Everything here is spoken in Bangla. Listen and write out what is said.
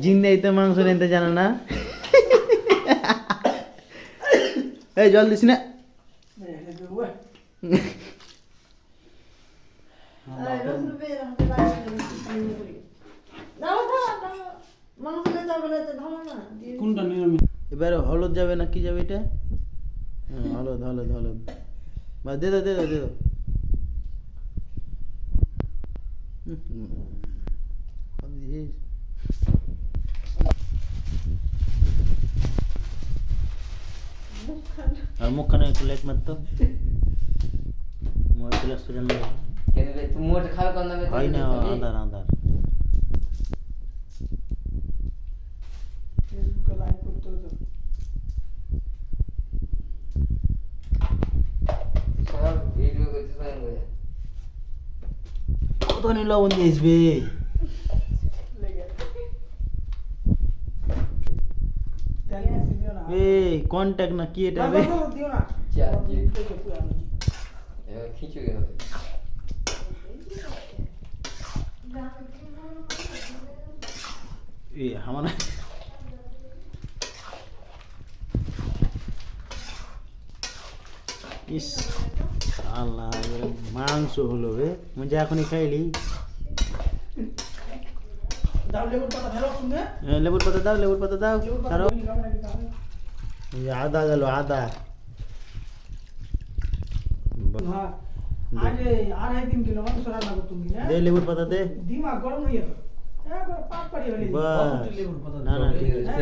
জিন্দাইতে মাংস নিতে জানো না? এই জল দিস না। এবারে হলুদ যাবে না কি যাবে এটা? হলুদ হলুদ হলুদ বা দে দাও দে দাও দে দাও। আর মুখখানে একটু লেট মারতো মোবাইল প্লাস তো জানো হয় না আধার আধার কতখানি লবণ দিয়েছবে এই কন্ট্যাক্ট না কি এটা বে আমার ইস আল্লাহ মাংস হলো বে মজা এখনই খাইলি লেবুর পাতা দাও লেবুর পাতা দাও ছাড়ো আদা গেল আদা দে লেবুর পাতা দে না না ঠিক আছে